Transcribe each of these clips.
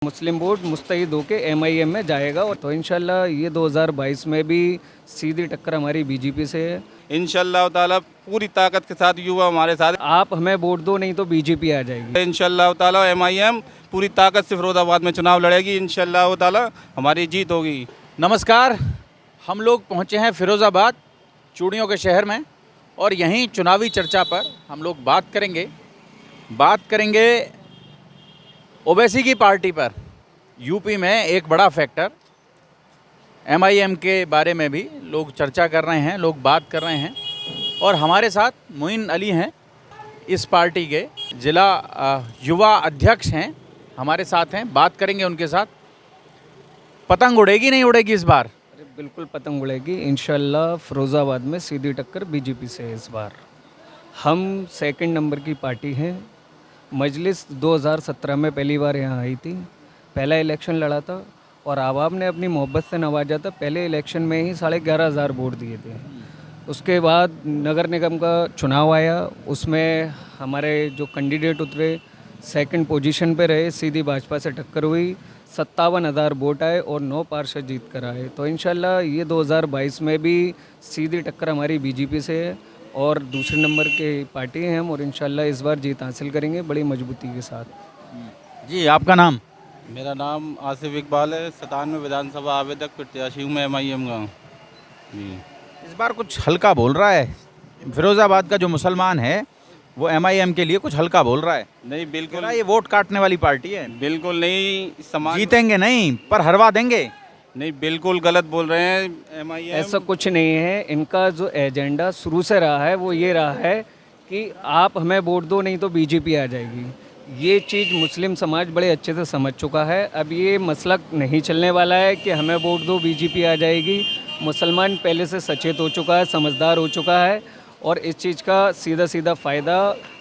मुस्लिम vote मुस्तैद होके MIM में जाएगा और तो इंशाल्लाह ये 2022 में भी सीधी टक्कर हमारी बीजेपी से है। इंशाल्लाह ताला पूरी ताकत के साथ युवा हमारे साथ। आप हमें वोट दो, नहीं तो बीजेपी आ जाएगी। इंशाल्लाह ताला एमआईएम पूरी ताकत से फिरोजाबाद में चुनाव लड़ेगी। इंशाल्लाह ताला हमारी जीत होगी। नमस्कार, हम लोग पहुंचे हैं फिरोज़ाबाद चूड़ियों के शहर में और यहीं चुनावी चर्चा पर हम लोग बात करेंगे ओवैसी की पार्टी पर। यूपी में एक बड़ा फैक्टर एमआईएम के बारे में भी लोग चर्चा कर रहे हैं, लोग बात कर रहे हैं और हमारे साथ मोइन अली हैं, इस पार्टी के ज़िला युवा अध्यक्ष हैं, हमारे साथ हैं। बात करेंगे उनके साथ। पतंग उड़ेगी नहीं उड़ेगी इस बार? अरे बिल्कुल पतंग उड़ेगी इंशाल्लाह। फिरोज़ाबाद में सीधी टक्कर बीजेपी से है इस बार। हम सेकंड नंबर की पार्टी हैं। मजलिस 2017 में पहली बार यहाँ आई थी, पहला इलेक्शन लड़ा था और आवाम ने अपनी मोहब्बत से नवाजा था। पहले इलेक्शन में ही 11,500 वोट दिए थे। उसके बाद नगर निगम का चुनाव आया, उसमें हमारे जो कैंडिडेट उतरे सेकंड पोजीशन पे रहे, सीधी भाजपा से टक्कर हुई, 57,000 वोट आए और 9 पार्षद जीत कर आए। तो इंशाल्लाह ये 2022 में भी सीधी टक्कर हमारी बीजेपी से है और दूसरे नंबर के पार्टी हैं हम और इंशाल्लाह इस बार जीत हासिल करेंगे बड़ी मजबूती के साथ। जी, आपका नाम? मेरा नाम आसिफ इकबाल है, 97 विधानसभा आवेदक प्रत्याशी हूँ मैं एमआईएम का। जी, इस बार कुछ हल्का बोल रहा है फिरोज़ाबाद का जो मुसलमान है, वो एमआईएम के लिए कुछ हल्का बोल रहा है। नहीं बिल्कुल, ये वोट काटने वाली पार्टी है। बिल्कुल नहीं। समाज जीतेंगे नहीं पर हरवा देंगे। नहीं, बिल्कुल गलत बोल रहे हैं एमआईएम। ऐसा कुछ नहीं है। इनका जो एजेंडा शुरू से रहा है वो ये रहा है कि आप हमें वोट दो, नहीं तो बीजेपी आ जाएगी। ये चीज़ मुस्लिम समाज बड़े अच्छे से समझ चुका है। अब ये मसला नहीं चलने वाला है कि हमें वोट दो बीजेपी आ जाएगी। मुसलमान पहले से सचेत हो चुका है, समझदार हो चुका है और इस चीज़ का सीधा सीधा फ़ायदा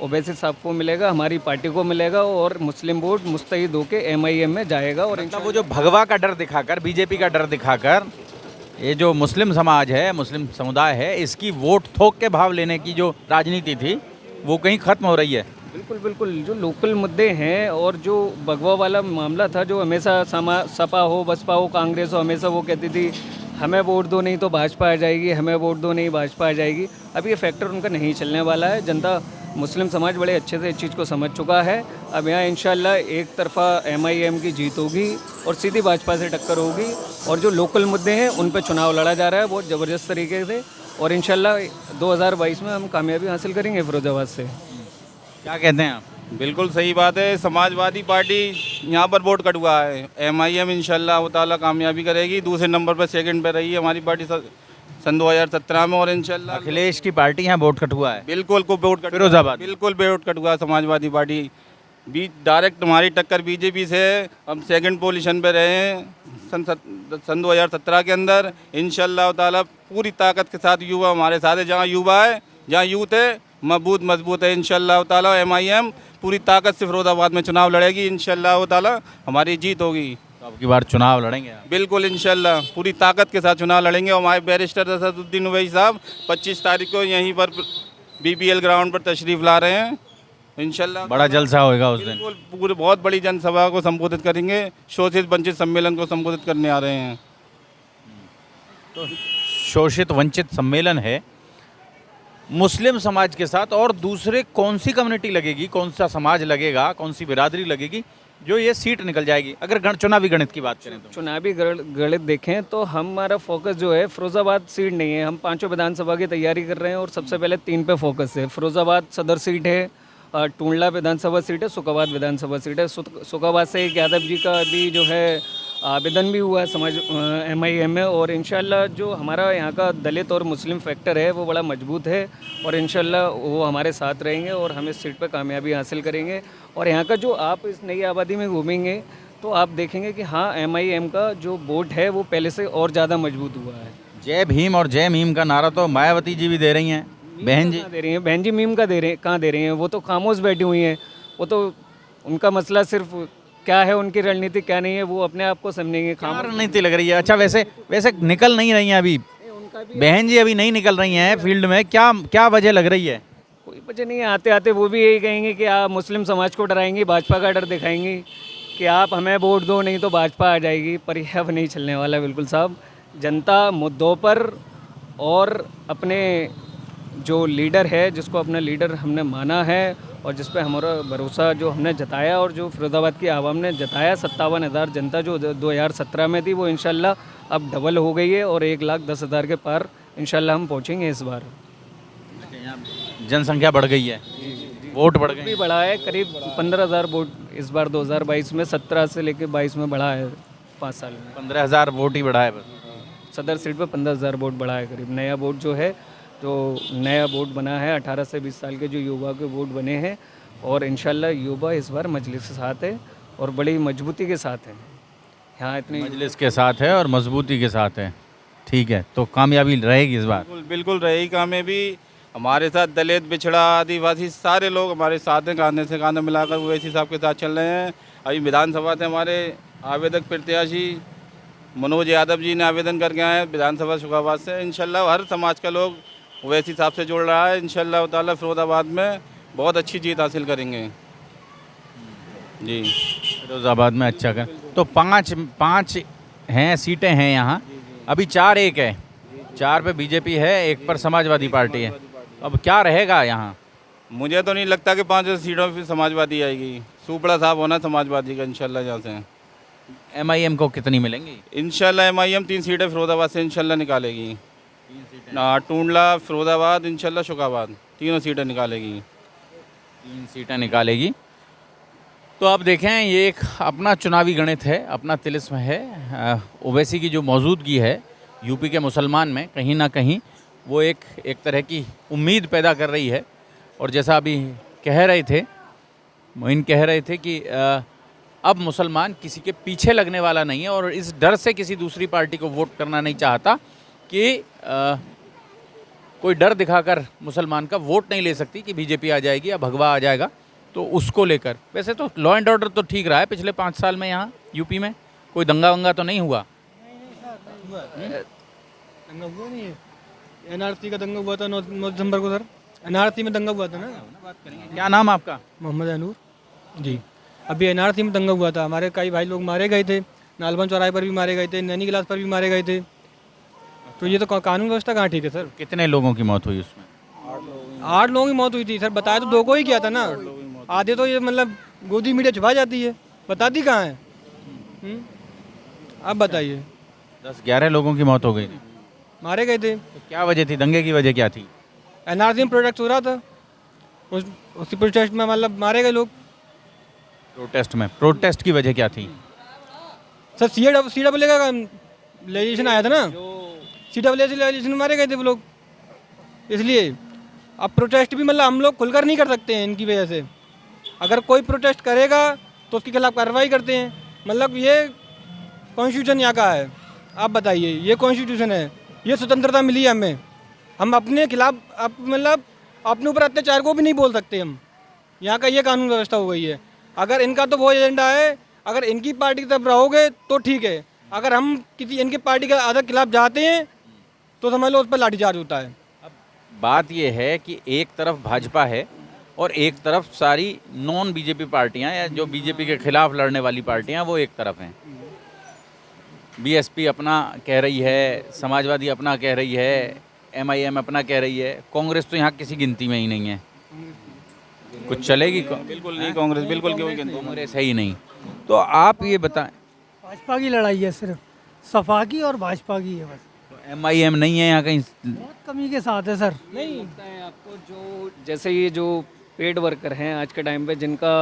ओवैसी साहब को मिलेगा, हमारी पार्टी को मिलेगा और मुस्लिम वोट मुस्तैद होके एमआईएम में जाएगा। और मतलब वो जो भगवा का डर दिखाकर, बीजेपी का डर दिखाकर ये जो मुस्लिम समाज है, मुस्लिम समुदाय है, इसकी वोट थोक के भाव लेने की जो राजनीति थी वो कहीं ख़त्म हो रही है। बिल्कुल बिल्कुल। जो लोकल मुद्दे हैं और जो भगवा वाला मामला था, जो हमेशा सपा हो, बसपा हो, कांग्रेस हो, हमेशा वो कहती थी हमें वोट दो नहीं तो भाजपा आ जाएगी, हमें वोट दो नहीं भाजपा आ जाएगी। अब ये फैक्टर उनका नहीं चलने वाला है। जनता, मुस्लिम समाज बड़े अच्छे से इस चीज़ को समझ चुका है। अब यहाँ इंशाल्लाह एक तरफा एमआईएम की जीत होगी और सीधी भाजपा से टक्कर होगी और जो लोकल मुद्दे हैं उन पर चुनाव लड़ा जा रहा है बहुत ज़बरदस्त तरीके से और इंशाल्लाह 2022 में हम कामयाबी हासिल करेंगे फिरोज़ाबाद से। क्या कहते हैं आप? बिल्कुल सही बात है। समाजवादी पार्टी यहाँ पर वोट कटुआ है। एमआईएम इंशाल्लाह ताला कामयाबी करेगी। दूसरे नंबर पर सेकंड पे रही है हमारी पार्टी सन 2017 में और इंशाल्लाह अखिलेश की पार्टी यहाँ वोट कटुआ है। बिल्कुल को वोट कटुआ, फिरोज़ाबाद बिल्कुल वोट कटुआ समाजवादी पार्टी भी डायरेक्ट हमारी टक्कर बीजेपी से है। हम सेकंड पोजीशन पे रहे हैं सन 2017 के अंदर। इंशाल्लाह ताला पूरी ताकत के साथ युवा हमारे साथ है। जहाँ युवा है, जहाँ यूथ है, मजबूत है। इंशाल्लाह ताला एमआईएम पूरी ताकत से फिरोज़ाबाद में चुनाव लड़ेगी। इंशाल्लाह ताला हमारी जीत होगी। तो अब की बार चुनाव लड़ेंगे आप? बिल्कुल इंशाल्लाह पूरी ताकत के साथ चुनाव लड़ेंगे। हमारे बैरिस्टर असदुद्दीन ओवैसी साहब 25 तारीख को यहीं पर बीपीएल ग्राउंड पर तशरीफ़ ला रहे हैं। इंशाल्लाह बड़ा जलसा होगा उस दिन। बिल्कुल पूरे बहुत बड़ी जनसभा को संबोधित करेंगे। शोषित वंचित सम्मेलन को संबोधित करने आ रहे हैं। तो शोषित वंचित सम्मेलन है मुस्लिम समाज के साथ, और दूसरे कौन सी कम्युनिटी लगेगी, कौन सा समाज लगेगा, कौन सी बिरादरी लगेगी जो ये सीट निकल जाएगी? अगर चुनावी गणित की बात करें तो चुनावी गणित देखें तो हमारा फोकस जो है फिरोज़ाबाद सीट नहीं है। हम 5 विधानसभा की तैयारी कर रहे हैं और सबसे पहले 3 पे फोकस है। फिरोज़ाबाद सदर सीट है, टूंडला विधानसभा सीट है, सुखाबाद विधानसभा सीट है। सुखाबाद से एक यादव जी का भी जो है आवेदन भी हुआ है समाज एमआईएम में और इंशाल्लाह जो हमारा यहाँ का दलित और मुस्लिम फैक्टर है वो बड़ा मजबूत है और इंशाल्लाह वो हमारे साथ रहेंगे और हम इस सीट पर कामयाबी हासिल करेंगे। और यहाँ का जो आप इस नई आबादी में घूमेंगे तो आप देखेंगे कि हाँ, एमआईएम का जो वोट है वो पहले से और ज़्यादा मजबूत हुआ है। जय भीम और जय मीम का नारा तो मायावती जी भी दे रही हैं। बहन जी दे रही हैं, बहन जी मीम का कहाँ दे रही हैं? वो तो खामोश बैठी हुई हैं। वो तो उनका मसला सिर्फ क्या है, उनकी रणनीति क्या नहीं है, वो अपने आप को समझेंगे। क्या रणनीति लग रही है? अच्छा, वैसे निकल नहीं रही हैं अभी बहन जी, अभी नहीं निकल रही हैं फील्ड में। क्या वजह लग रही है? कोई वजह नहीं है। आते आते वो भी यही कहेंगे कि आप मुस्लिम समाज को डराएंगी, भाजपा का डर दिखाएंगी। कि आप हमें वोट दो नहीं तो भाजपा आ जाएगी, पर यह अब नहीं चलने वाला बिल्कुल साहब। जनता मुद्दों पर और अपने जो लीडर है, जिसको अपना लीडर हमने माना है और जिस पे हमारा भरोसा जो हमने जताया और जो फिरोजाबाद की आवाम ने जताया, 57,000 जनता जो 2017 में थी वो इंशाल्लाह अब डबल हो गई है और 1,10,000 के पार इंशाल्लाह हम पहुँचेंगे इस बार। जनसंख्या बढ़ गई है, वोट बढ़ गए भी बढ़ा है, करीब 15,000 वोट इस बार 2022 में, 17 से लेकर 22 में बढ़ा है 5 साल में। 15,000 वोट ही बढ़ा है बस। सदर सीट पे 15,000 वोट बढ़ा है करीब। नया वोट जो है, जो नया वोट बना है, 18 से 20 साल के जो युवा के वोट बने हैं और इंशाल्लाह युवा इस बार मजलिस के साथ है और बड़ी मजबूती के साथ है। यहाँ इतनी मजलिस के साथ है और मजबूती के साथ है, ठीक है। तो कामयाबी रहेगी इस बार। बिल्कुल बिल्कुल रहेगी कामयाबी। हमारे साथ दलित, बिछड़ा, आदिवासी सारे लोग हमारे साथ हैं, कांधे से कांधा मिलाकर वो इसी साहब के साथ चल रहे हैं। अभी विधानसभा से हमारे आवेदक प्रत्याशी मनोज यादव जी ने आवेदन करके आए हैं विधानसभा शुकाबाद से। इंशाल्लाह हर समाज का लोग वैसी हिसाब से जुड़ रहा है। इंशाल्लाह ताला फिरोजाबाद में बहुत अच्छी जीत हासिल करेंगे जी। फिरोजाबाद में अच्छा कर तो पाँच हैं सीटें हैं यहाँ, अभी 4-1 है, 4 पे बीजेपी है, 1 पर समाजवादी पार्टी है। अब क्या रहेगा यहाँ? मुझे तो नहीं लगता कि 5 सीटों पर समाजवादी आएगी। सुपड़ा साहब होना समाजवादी का इंशाल्लाह यहाँ से। MIM को कितनी मिलेंगी? इंशाल्लाह MIM 3 सीटें फिरोजाबाद से इंशाल्लाह निकालेगी। टूंडला, फिरोजाबाद, इंशाल्लाह शुकाबाद, तीनों सीटें निकालेगी। 3 सीटें निकालेगी। तो अब देखें, ये एक अपना चुनावी गणित है, अपना तिलिस्म है। ओवैसी की जो मौजूदगी है यूपी के मुसलमान में, कहीं ना कहीं वो एक तरह की उम्मीद पैदा कर रही है। और जैसा अभी कह रहे थे, मोइन कह रहे थे कि अब मुसलमान किसी के पीछे लगने वाला नहीं है और इस डर से किसी दूसरी पार्टी को वोट करना नहीं चाहता कि कोई डर दिखाकर मुसलमान का वोट नहीं ले सकती कि बीजेपी आ जाएगी या भगवा आ जाएगा। तो उसको लेकर वैसे तो लॉ एंड ऑर्डर तो ठीक रहा है पिछले 5 साल में यहाँ यूपी में, कोई दंगा वंगा तो नहीं हुआ। दंगा हुआ नहीं है, NRC का दंगा हुआ था 9 दिसंबर को सर। NRC में दंगा हुआ था ना। क्या नाम आपका? मोहम्मद अनूर जी। अभी NRC में दंगा हुआ था, हमारे कई भाई लोग मारे गए थे, नालबन चौराहे पर भी मारे गए थे, नैनी क्लास पर भी मारे गए थे। तो ये तो कानून व्यवस्था कहाँ ठीक है सर? कितने लोगों की मौत हुई उसमें? 8 लोगों की मौत हुई थी सर। बताया तो 2 को ही किया था ना। आधे तो ये मतलब गोदी मीडिया छुपा जाती है, बताती कहाँ है। आप बताइए। 10-11 लोगों की मौत हो गई थी, मारे गए थे। तो क्या वजह थी? दंगे की वजह क्या थी? NRC में प्रोटेस्ट हो रहा था, उसी प्रोटेस्ट में मतलब मारे गए लोग। प्रोटेस्ट की वजह क्या थी? सर CWA का लेजिस्लेशन आया था ना, CWA लेजिस्लेशन में मारे गए थे वो लोग। इसलिए अब प्रोटेस्ट भी मतलब हम लोग खुलकर नहीं कर सकते हैं इनकी वजह से। अगर कोई प्रोटेस्ट करेगा तो उसके खिलाफ कार्रवाई करते हैं। मतलब ये कॉन्स्टिट्यूशन यहाँ का है। आप बताइए, ये कॉन्स्टिट्यूशन है, ये स्वतंत्रता मिली है हमें। हम अपने खिलाफ मतलब अपने ऊपर अत्याचार को भी नहीं बोल सकते हम। यहाँ का ये कानून व्यवस्था हो गई है। अगर इनका तो वो एजेंडा है, अगर इनकी पार्टी की तरफ रहोगे तो ठीक है, अगर हम किसी इनकी पार्टी के अदर खिलाफ जाते हैं तो समझ लो उस पर लाठीचार्ज होता है। बात यह है कि एक तरफ भाजपा है और एक तरफ सारी नॉन बीजेपी पार्टियां या जो बीजेपी के खिलाफ लड़ने वाली पार्टियां वो एक तरफ हैं। BSP अपना कह रही है, समाजवादी अपना कह रही है, MIM अपना कह रही है, कांग्रेस तो यहाँ किसी गिनती में ही नहीं है। कुछ चलेगी? बिल्कुल नहीं कांग्रेस, बिल्कुल क्यों? कांग्रेस है ही नहीं। तो आप ये बताएं, भाजपा की लड़ाई है, सिर्फ सपा की और भाजपा की है बस। तो MIM नहीं है यहाँ कहीं? बहुत कमी के साथ है सर। नहीं लगता है आपको, जो जैसे ये जो पेड वर्कर हैं आज के टाइम पे, जिनका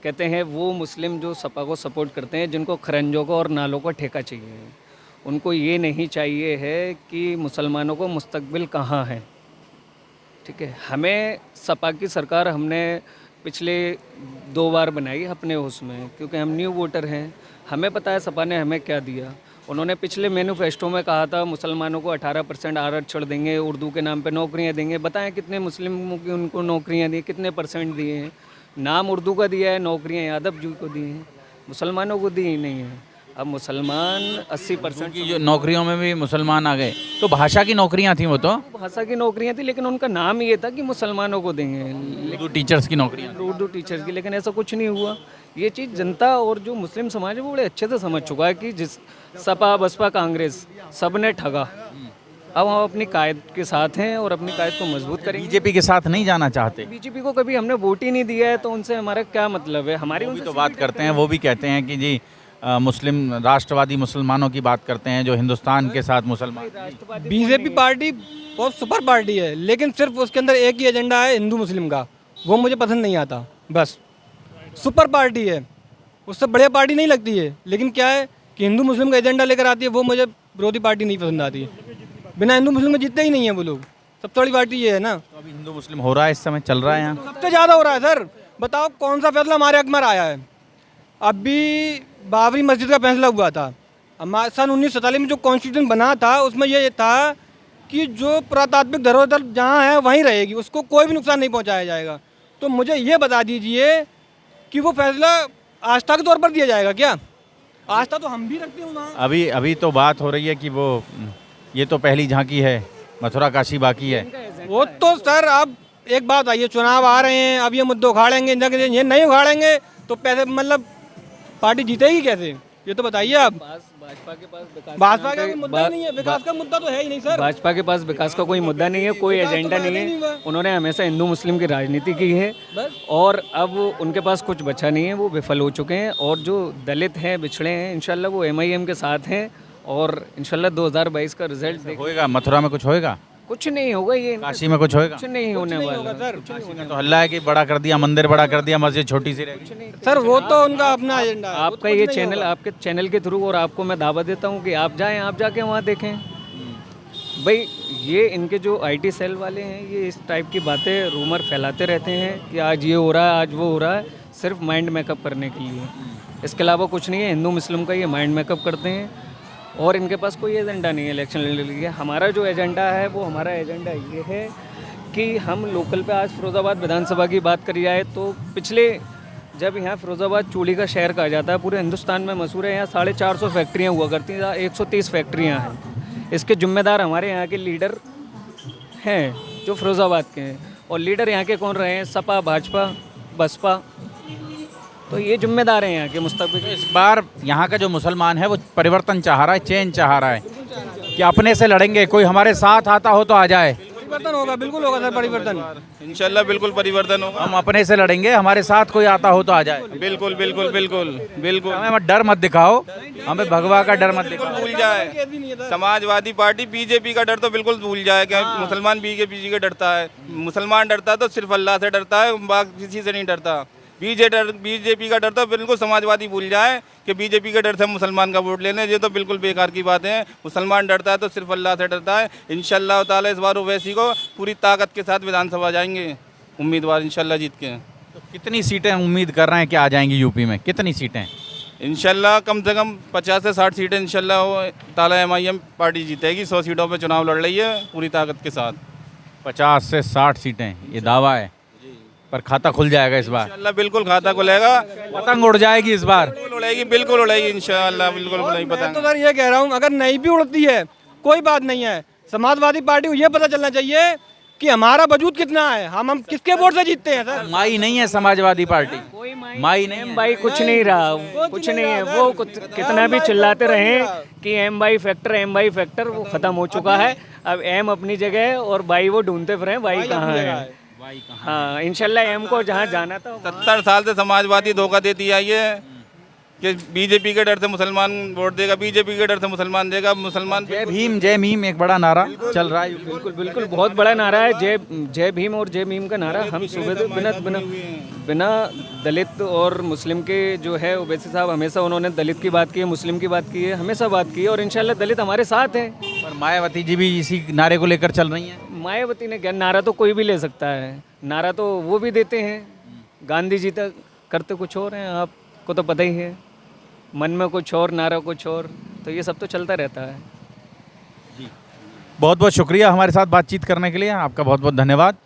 कहते हैं वो मुस्लिम जो सपा को सपोर्ट करते हैं, जिनको खरंजों को और नालों का ठेका चाहिए, उनको ये नहीं चाहिए है कि मुसलमानों को मुस्तकबिल कहाँ है। ठीक है, हमें सपा की सरकार हमने पिछले 2 बार बनाई अपने उसमें, क्योंकि हम न्यू वोटर हैं, हमें पता है सपा ने हमें क्या दिया। उन्होंने पिछले मैनिफेस्टो में कहा था मुसलमानों को 18% आरक्षण देंगे, उर्दू के नाम पे नौकरियां देंगे। बताएं कितने मुस्लिमों की उनको नौकरियां दी, कितने % दिए हैं? नाम उर्दू का दिया है, नौकरियां यादव जी को दी हैं, मुसलमानों को दी ही नहीं है। अब मुसलमान 80% की जो नौकरियों में भी मुसलमान आ गए, तो भाषा की नौकरियां थी, वो तो भाषा की नौकरियां थी, लेकिन उनका नाम ये था कि मुसलमानों को देंगे, उर्दू टीचर्स की नौकरियां। उर्दू टीचर्स की, लेकिन ऐसा कुछ नहीं हुआ। ये चीज़ जनता और जो मुस्लिम समाज है वो बड़े अच्छे से समझ चुका है कि जिस सपा बसपा कांग्रेस सब ने ठगा। अब हम अपनी कायद के साथ हैं और अपनी कायद को मजबूत करेंगे। बीजेपी के साथ नहीं जाना चाहते? बीजेपी को कभी हमने वोट ही नहीं दिया है तो उनसे हमारा क्या मतलब है? हमारी वो भी उनसे तो बात करते हैं, वो भी कहते हैं कि जी मुस्लिम राष्ट्रवादी मुसलमानों की बात करते हैं जो हिंदुस्तान के साथ मुसलमान। बीजेपी पार्टी बहुत सुपर पार्टी है, लेकिन सिर्फ उसके अंदर एक ही एजेंडा है हिंदू मुस्लिम का, वो मुझे पसंद नहीं आता। बस सुपर पार्टी है, उससे बढ़िया पार्टी नहीं लगती है, लेकिन क्या है कि हिंदू मुस्लिम का एजेंडा लेकर आती है, वो मुझे विरोधी पार्टी नहीं पसंद आती है। बिना हिंदू मुस्लिम में जीतते ही नहीं है वो लोग। सबसे बड़ी पार्टी ये है ना। तो अभी हिंदू मुस्लिम हो रहा है, इस समय चल रहा है यहाँ? सबसे ज़्यादा हो रहा है सर। बताओ कौन सा फैसला हमारे हक में आया है? अभी बाबरी मस्जिद का फैसला हुआ था, हमारे सन 1947 में जो कॉन्स्टिट्यूशन बना था उसमें ये था कि जो पुरातात्विक धरोहर जहाँ है वहीं रहेगी, उसको कोई भी नुकसान नहीं पहुँचाया जाएगा। तो मुझे ये बता दीजिए कि वो फैसला आस्था के तौर पर दिया जाएगा क्या? आस्था तो हम भी रखते हैं वहाँ। अभी तो बात हो रही है कि वो ये तो पहली झांकी है, मथुरा काशी बाकी है। वो तो सर अब एक बात आइए, चुनाव आ रहे हैं, अब ये मुद्दे उखाड़ेंगे, ये नहीं उखाड़ेंगे तो पैसे मतलब पार्टी जीतेगी कैसे? ये तो बताइए आप। भाजपा के पास भाजपा का कोई मुद्दा ही नहीं है, विकास का मुद्दा तो है ही नहीं सर। भाजपा के पास विकास का कोई मुद्दा नहीं है, कोई विकास तो एजेंडा पैदा नहीं ही नहीं हुआ। है। उन्होंने हमेशा हिंदू मुस्लिम की राजनीति की है बस। और अब उनके पास कुछ बचा नहीं है, वो विफल हो चुके हैं। और जो दलित हैं, बिछड़े हैं, इंशाल्लाह वो MIM के साथ हैं और इंशाल्लाह 2022 का रिजल्ट होएगा, मथुरा में कुछ होएगा, कुछ नहीं होगा। ये काशी में कुछ होएगा? कुछ नहीं होने वाला सर काशी में तो हल्ला है कि बड़ा कर दिया, मंदिर बड़ा कर दिया, मस्जिद छोटी सी रहेगी। सर वो तो उनका अपना एजेंडा है। वो तो आपका कुछ ये नहीं चैनल, होगा। आपके चैनल के थ्रू और आपको मैं दावा देता हूँ कि आप जाएं, आप जाके वहाँ देखें। भाई ये इनके जो IT सेल वाले हैं, ये इस टाइप की बातें रूमर फैलाते रहते हैं कि आज ये हो रहा है, आज वो हो रहा है, सिर्फ माइंड मेकअप करने के लिए। इसके अलावा कुछ नहीं है। हिंदू मुस्लिम का ये माइंड मेकअप करते हैं और इनके पास कोई एजेंडा नहीं है इलेक्शन लड़ने के लिए। हमारा जो एजेंडा है वो हमारा एजेंडा ये है कि हम लोकल पे आज फिरोज़ाबाद विधानसभा की बात करी जाए तो पिछले जब यहाँ फिरोज़ाबाद चूड़ी का शहर कहा जाता है, पूरे हिंदुस्तान में मशहूर है। यहाँ 450 फैक्ट्रियाँ हुआ करती हैं, 130 फैक्ट्रियाँ हैं। इसके जिम्मेदार हमारे यहाँ के लीडर हैं जो फिरोज़ाबाद के हैं। और लीडर यहाँ के कौन रहे हैं? सपा, भाजपा, बसपा। तो ये जिम्मेदार हैं यहाँ के मुस्तकबिल। तो इस बार यहाँ का जो मुसलमान है वो परिवर्तन चाह रहा है, चेंज चाह रहा है कि अपने से लड़ेंगे, कोई हमारे साथ आता हो तो आ जाए। परिवर्तन होगा, बिल्कुल होगा सर परिवर्तन। इंशाल्लाह बिल्कुल परिवर्तन होगा। हम अपने से लड़ेंगे, हमारे साथ कोई आता हो तो आ जाए। बिल्कुल बिल्कुल बिल्कुल बिल्कुल। हमें डर मत दिखाओ, हमें भगवा का डर मत दिखाओ। भूल जाए समाजवादी पार्टी बीजेपी का डर तो बिल्कुल भूल जाए कि मुसलमान बीजेपी का डरता है। मुसलमान डरता है तो सिर्फ अल्लाह से डरता है, बाकी किसी से नहीं डरता। बीजेपी का डर तो बिल्कुल समाजवादी भूल जाए कि बीजेपी के डर से मुसलमान का वोट लेने, ये तो बिल्कुल बेकार की बात है। मुसलमान डरता है तो सिर्फ अल्लाह से डरता है। इंशाल्लाह ताला इस बार ओवैसी को पूरी ताकत के साथ विधानसभा जाएंगे उम्मीदवार इंशाल्लाह जीत के। तो कितनी सीटें उम्मीद कर रहे हैं कि आ जाएंगी यूपी में? कितनी सीटें? इंशाल्लाह कम से कम 50 से 60 सीटें इंशाल्लाह ताला MIM पार्टी जीतेगी। 100 सीटों पे चुनाव लड़ रही है पूरी ताकत के साथ। 50 से 60 सीटें, ये दावा है, पर खाता खुल जाएगा इस बार? इंशाल्लाह बिल्कुल खाता खुलेगा। पतंग उड़ जाएगी इस बार? बिल्कुल उड़ेगी इंशाल्लाह, बिल्कुल नहीं मैं पता। तो सर ये कह रहा हूँ, अगर नहीं भी उड़ती है कोई बात नहीं है, समाजवादी पार्टी को ये पता चलना चाहिए कि हमारा वजूद कितना है, हम किसके वोट से जीतते हैं सर। माई नहीं है समाजवादी पार्टी, माई नहीं है। भाई कुछ नहीं रहा, कुछ नहीं है। वो कितना भी चिल्लाते रहे कि MY फैक्टर वो ख़त्म हो चुका है। अब M अपनी जगह है और भाई वो ढूंढते फिरे भाई कहाँ है। हाँ इंशाल्लाह M को जहाँ जाना था। 70 साल से समाजवादी धोखा देती आई है कि बीजेपी के डर से मुसलमान वोट देगा, बीजेपी के डर से मुसलमान देगा। मुसलमान जय भीम एक बड़ा नारा चल रहा है। बिल्कुल बिल्कुल बहुत बड़ा नारा है जय भीम और जय भीम का नारा हम सुबह बिना दलित और मुस्लिम के जो है ओवैसी साहब हमेशा उन्होंने दलित की बात की है, मुस्लिम की बात की है, हमेशा बात की है और इंशाल्लाह दलित हमारे साथ हैं। पर मायावती जी भी इसी नारे को लेकर चल रही हैं। मायावती ने क्या नारा, तो कोई भी ले सकता है नारा, तो वो भी देते हैं। गांधी जी तक करते कुछ और हैं, आपको तो पता ही है। मन में कुछ और, नारा कुछ और, तो ये सब तो चलता रहता है। बहुत बहुत शुक्रिया हमारे साथ बातचीत करने के लिए, आपका बहुत बहुत धन्यवाद।